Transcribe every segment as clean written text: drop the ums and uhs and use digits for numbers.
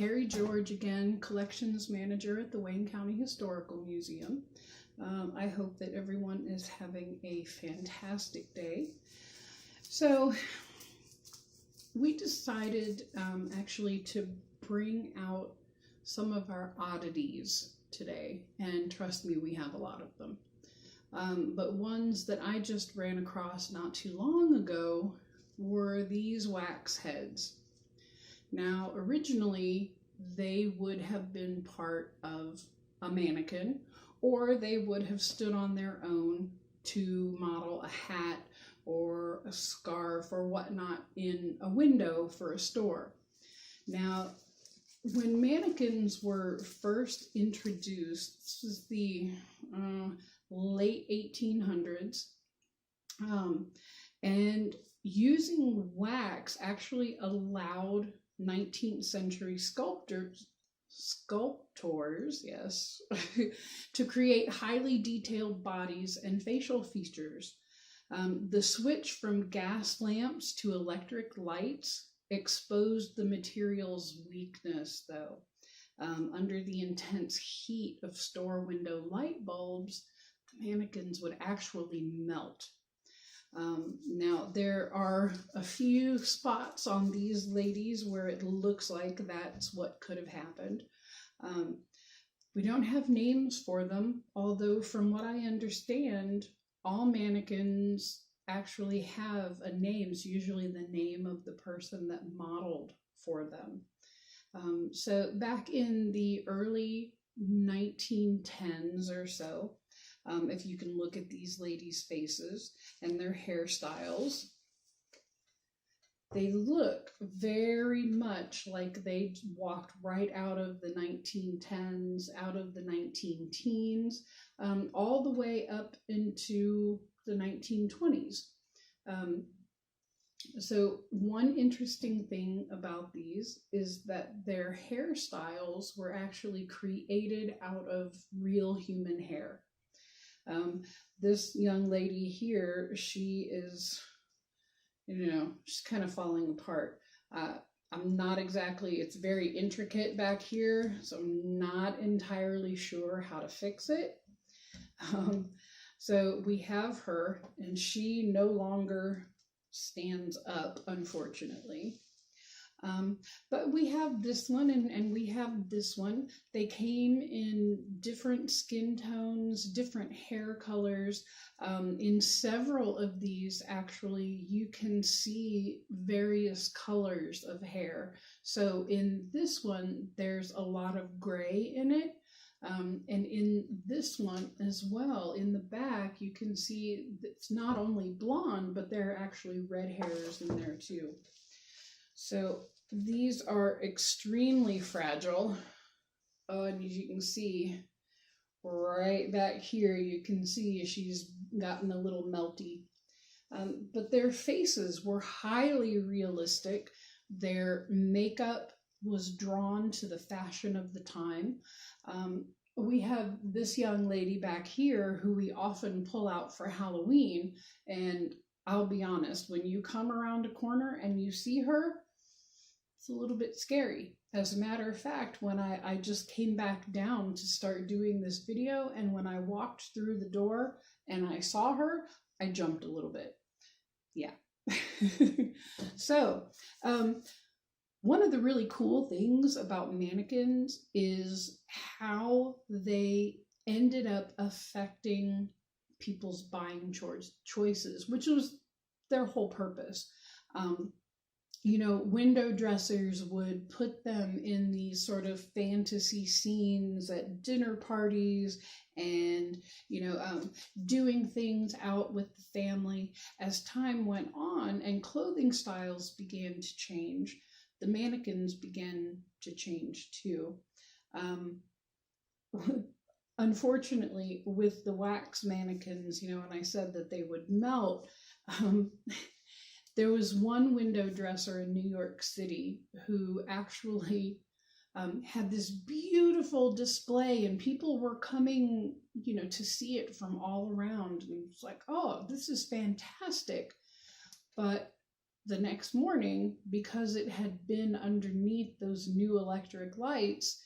Kerry George again, Collections Manager at the Wayne County Historical Museum. I hope that everyone is having a fantastic day. So we decided actually to bring out some of our oddities today, and trust me, we have a lot of them. But ones that I just ran across not too long ago were these wax heads. Now, originally, they would have been part of a mannequin, or they would have stood on their own to model a hat or a scarf or whatnot in a window for a store. Now, when mannequins were first introduced, this was the late 1800s, and using wax actually allowed 19th century sculptors, yes, to create highly detailed bodies and facial features. The switch from gas lamps to electric lights exposed the material's weakness, though. Under the intense heat of store window light bulbs, the mannequins would actually melt. Now, there are a few spots on these ladies where it looks like that's what could have happened. We don't have names for them, although from what I understand, all mannequins actually have a name. It's usually the name of the person that modeled for them. So back in the early 1910s or so, if you can look at these ladies' faces and their hairstyles, they look very much like they walked right out of the 1910s, out of the 19-teens, all the way up into the 1920s. So one interesting thing about these is that their hairstyles were actually created out of real human hair. This young lady here, she is, she's kind of falling apart. I'm not exactly, it's very intricate back here, so I'm not entirely sure how to fix it. So we have her, and she no longer stands up, unfortunately. But we have this one and we have this one. They came in different skin tones, different hair colors. In several of these, actually, you can see various colors of hair. So in this one, there's a lot of gray in it. And in this one as well, in the back, you can see it's not only blonde, but there are actually red hairs in there too. So these are extremely fragile. Oh, and as you can see, right back here, you can see she's gotten a little melty. But their faces were highly realistic. Their makeup was drawn to the fashion of the time. We have this young lady back here who we often pull out for Halloween, and I'll be honest, when you come around a corner and you see her, it's a little bit scary. As a matter of fact, when I just came back down to start doing this video, and when I walked through the door and I saw her, I jumped a little bit. Yeah. So, one of the really cool things about mannequins is how they ended up affecting people's buying choices, which was their whole purpose. Window dressers would put them in these sort of fantasy scenes at dinner parties and, doing things out with the family. As time went on and clothing styles began to change, the mannequins began to change too. Unfortunately, with the wax mannequins, and I said that they would melt, there was one window dresser in New York City who actually had this beautiful display, and people were coming, to see it from all around. And it's like, oh, this is fantastic. But the next morning, because it had been underneath those new electric lights,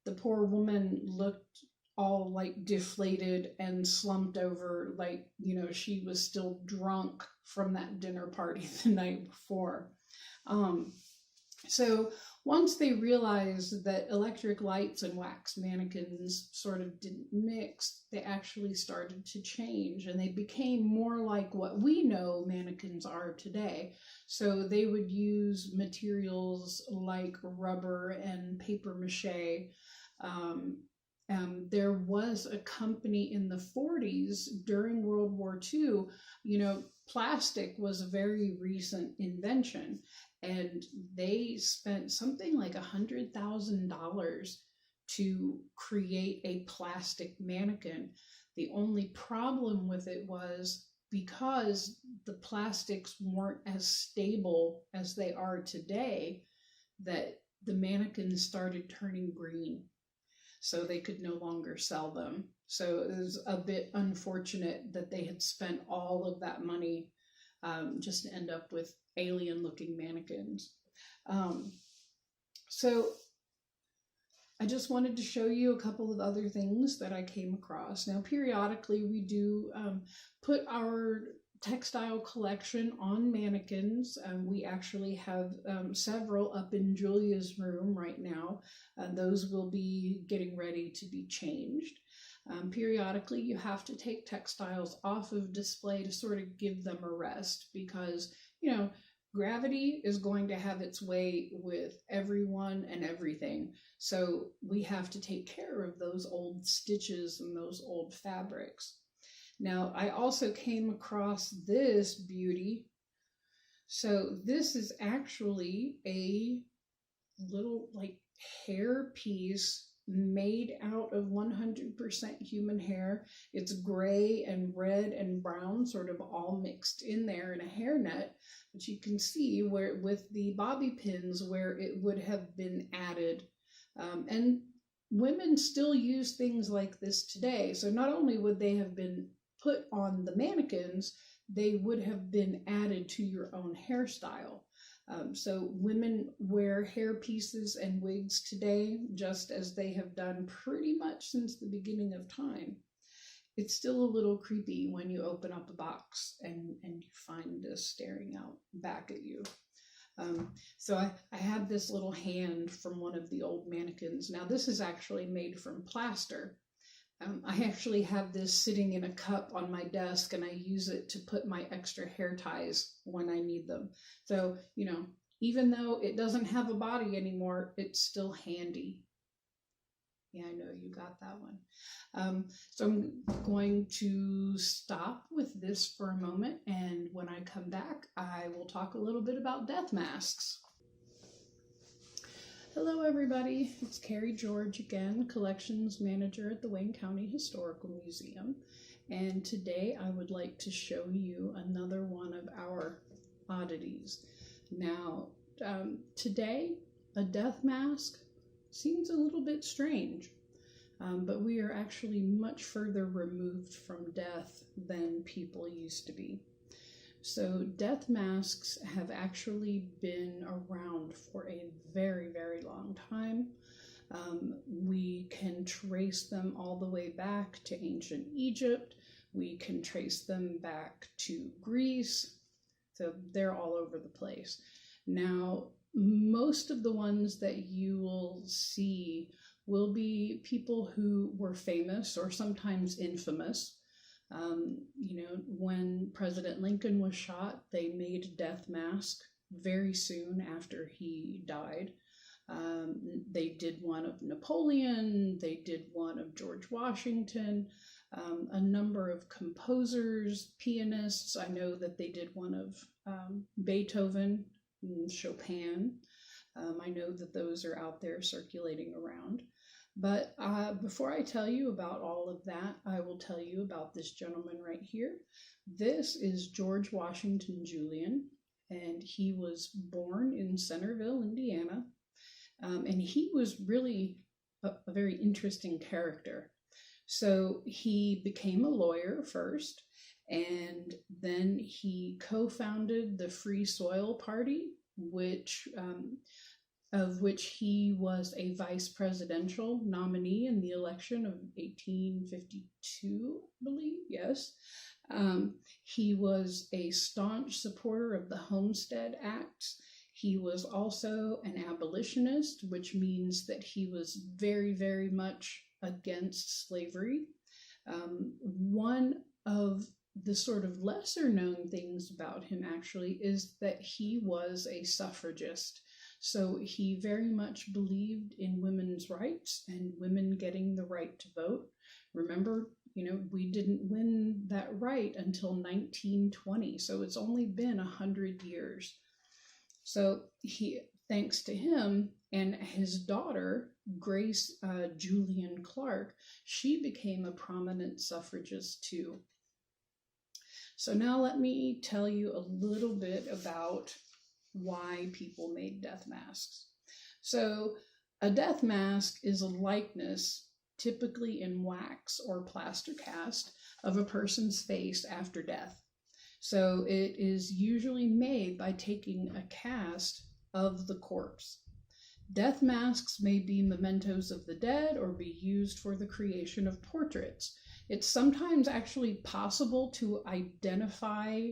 the poor woman looked all like deflated and slumped over, like, you know, she was still drunk from that dinner party the night before. So once they realized that electric lights and wax mannequins sort of didn't mix, they actually started to change, and they became more like what we know mannequins are today. So they would use materials like rubber and paper mache. There was a company in the 40s during World War II, you know, plastic was a very recent invention, and they spent something like $100,000 to create a plastic mannequin. The only problem with it was because the plastics weren't as stable as they are today, that the mannequins started turning green. So they could no longer sell them. So it was a bit unfortunate that they had spent all of that money just to end up with alien-looking mannequins. So I just wanted to show you a couple of other things that I came across. Now, periodically we do put our textile collection on mannequins. We actually have several up in Julia's room right now. Those will be getting ready to be changed. Periodically, you have to take textiles off of display to sort of give them a rest, because, you know, gravity is going to have its way with everyone and everything. So we have to take care of those old stitches and those old fabrics. Now, I also came across this beauty. So this is actually a little like hair piece made out of 100% human hair. It's gray and red and brown, sort of all mixed in there in a hairnet. But you can see where with the bobby pins where it would have been added. And women still use things like this today. So not only would they have been put on the mannequins, they would have been added to your own hairstyle. So women wear hair pieces and wigs today, just as they have done pretty much since the beginning of time. It's still a little creepy when you open up a box and you find this staring out back at you. So I had this little hand from one of the old mannequins. Now this is actually made from plaster. I actually have this sitting in a cup on my desk, and I use it to put my extra hair ties when I need them. So, you know, even though it doesn't have a body anymore, it's still handy. Yeah, I know you got that one. So I'm going to stop with this for a moment, and when I come back, I will talk a little bit about death masks. Hello everybody, it's Kerry George again, Collections Manager at the Wayne County Historical Museum, and today I would like to show you another one of our oddities. Now, today, a death mask seems a little bit strange, but we are actually much further removed from death than people used to be. So death masks have actually been around for a very, very long time. We can trace them all the way back to ancient Egypt. We can trace them back to Greece. So they're all over the place. Now, most of the ones that you will see will be people who were famous or sometimes infamous. You know, when President Lincoln was shot, they made a death mask very soon after he died. They did one of Napoleon, they did one of George Washington, a number of composers, pianists. I know that they did one of Beethoven and Chopin. I know that those are out there circulating around. But before I tell you about all of that, I will tell you about this gentleman right here. This is George Washington Julian, and he was born in Centerville, Indiana. And he was really a very interesting character. So he became a lawyer first, And then he co-founded the Free Soil Party, of which he was a vice presidential nominee in the election of 1852, I believe, yes. He was a staunch supporter of the Homestead Acts. He was also an abolitionist, which means that he was very, very much against slavery. One of the sort of lesser known things about him actually is that he was a suffragist. So he very much believed in women's rights and women getting the right to vote. Remember, we didn't win that right until 1920, so it's only been 100 years. So thanks to him and his daughter, Grace Julian Clark, she became a prominent suffragist too. So now let me tell you a little bit about why people made death masks. So a death mask is a likeness, typically in wax or plaster cast, of a person's face after death. So it is usually made by taking a cast of the corpse. Death masks may be mementos of the dead or be used for the creation of portraits. It's sometimes actually possible to identify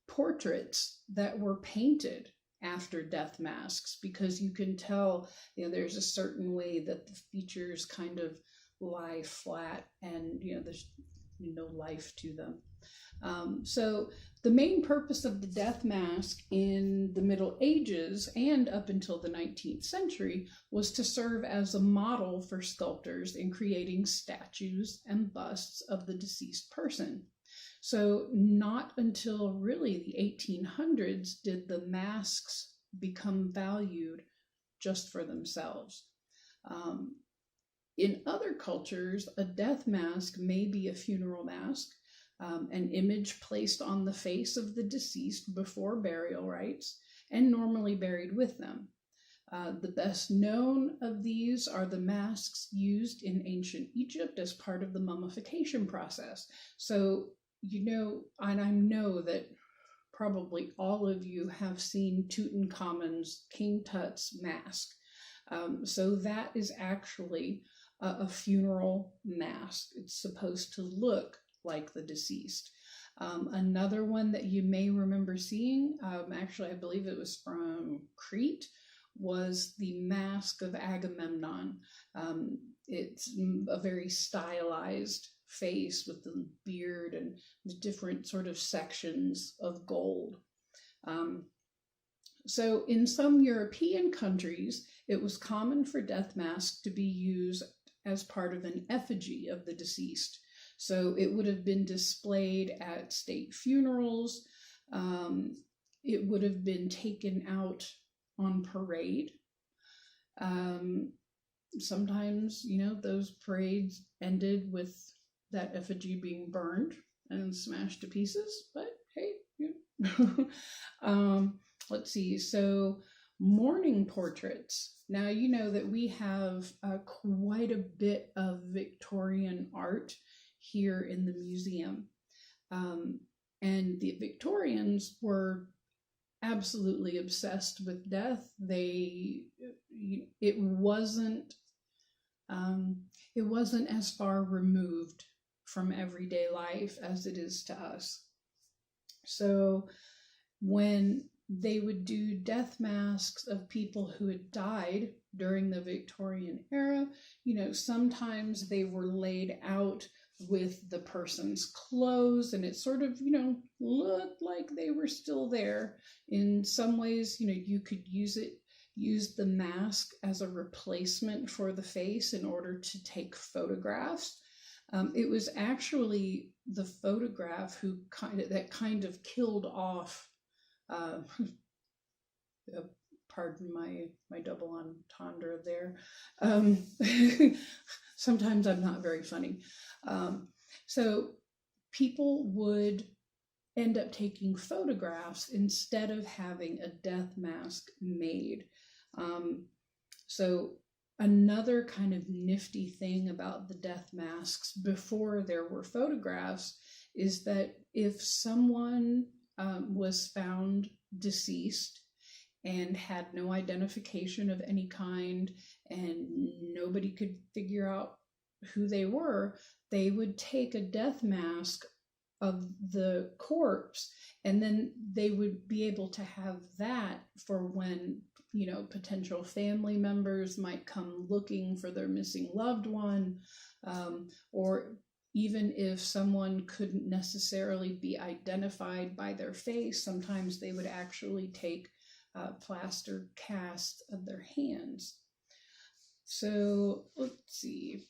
portraits that were painted after death masks, because you can tell, there's a certain way that the features kind of lie flat and, there's no life to them. So the main purpose of the death mask in the Middle Ages and up until the 19th century was to serve as a model for sculptors in creating statues and busts of the deceased person. So not until really the 1800s did the masks become valued just for themselves. In other cultures, a death mask may be a funeral mask, an image placed on the face of the deceased before burial rites, and normally buried with them. The best known of these are the masks used in ancient Egypt as part of the mummification process. So, and I know that probably all of you have seen Tutankhamun's King Tut's mask. So that is actually a funeral mask. It's supposed to look like the deceased. Another one that you may remember seeing, actually I believe it was from Crete, was the mask of Agamemnon. It's a very stylized face with the beard and the different sort of sections of gold. So in some European countries, it was common for death masks to be used as part of an effigy of the deceased. So it would have been displayed at state funerals. It would have been taken out on parade. Sometimes, those parades ended with that effigy being burned and smashed to pieces, but hey, let's see. So mourning portraits. Now, you know that we have quite a bit of Victorian art here in the museum. And the Victorians were absolutely obsessed with death. It wasn't as far removed from everyday life as it is to us. So when they would do death masks of people who had died during the Victorian era, sometimes they were laid out with the person's clothes, and it sort of, looked like they were still there. In some ways, you could use the mask as a replacement for the face in order to take photographs. It was actually the photograph that kind of killed off, pardon my double entendre there. Sometimes I'm not very funny. So people would end up taking photographs instead of having a death mask made. So another kind of nifty thing about the death masks before there were photographs is that if someone was found deceased and had no identification of any kind, and nobody could figure out who they were, they would take a death mask of the corpse, and then they would be able to have that for when, potential family members might come looking for their missing loved one, or even if someone couldn't necessarily be identified by their face, sometimes they would actually take plaster casts of their hands. So let's see.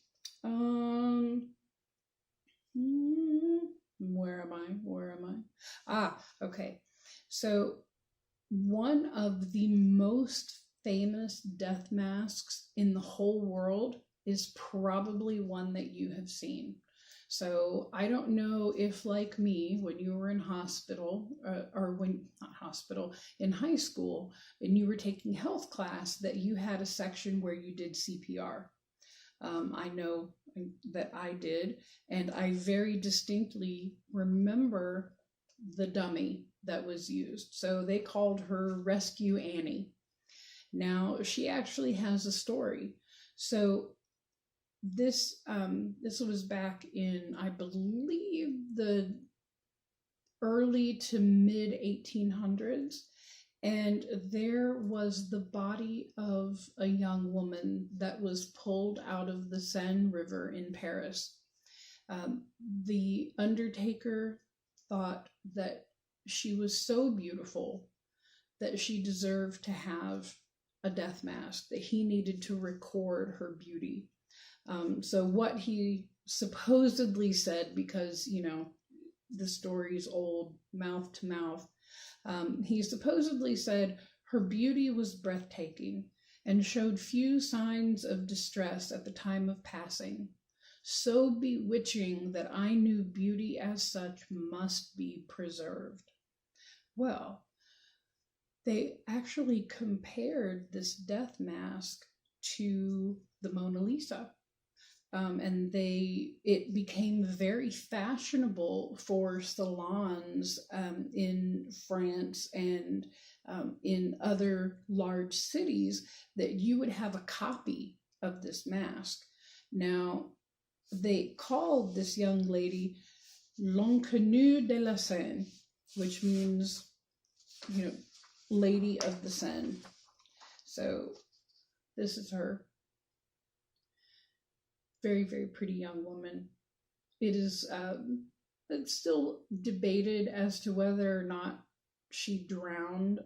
Where am I? Okay. So one of the most famous death masks in the whole world is probably one that you have seen. So I don't know if, like me, when you were in hospital, in high school, and you were taking health class, that you had a section where you did CPR. I know that I did, and I very distinctly remember the dummy that was used. So they called her Rescue Annie. Now, she actually has a story. So this was back in, I believe, the early to mid 1800s, and there was the body of a young woman that was pulled out of the Seine River in Paris. The undertaker thought that she was so beautiful that she deserved to have a death mask, that he needed to record her beauty. So what he supposedly said, because, the story's old, mouth to mouth, he supposedly said her beauty was breathtaking and showed few signs of distress at the time of passing, so bewitching that I knew beauty as such must be preserved. Well, they actually compared this death mask to the Mona Lisa. And it became very fashionable for salons in France and in other large cities that you would have a copy of this mask. Now, they called this young lady L'Inconnue de la Seine, which means, Lady of the Seine. So this is her. Very, very pretty young woman. It is it's still debated as to whether or not she drowned.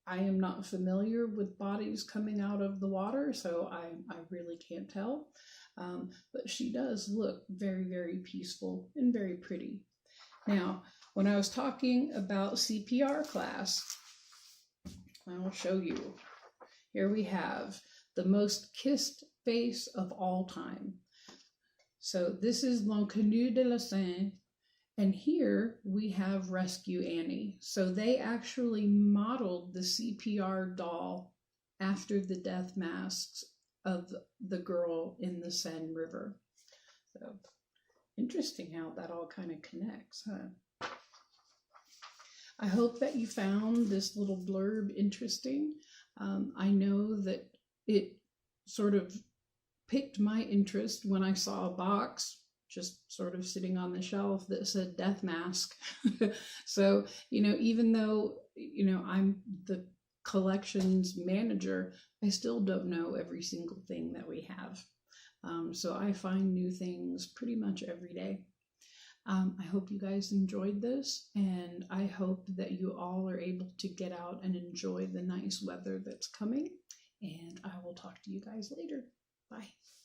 I am not familiar with bodies coming out of the water, so I really can't tell. But she does look very, very peaceful and very pretty. Now, when I was talking about CPR class, I will show you. Here we have the most kissed face of all time. So this is L'Inconnue de la Seine, and here we have Rescue Annie. So they actually modeled the CPR doll after the death masks of the girl in the Seine River. So interesting how that all kind of connects, huh? I hope that you found this little blurb interesting. I know that it sort of piqued my interest when I saw a box just sort of sitting on the shelf that said death mask. So, even though, I'm the collections manager, I still don't know every single thing that we have. So I find new things pretty much every day. I hope you guys enjoyed this, and I hope that you all are able to get out and enjoy the nice weather that's coming, and I will talk to you guys later. Bye.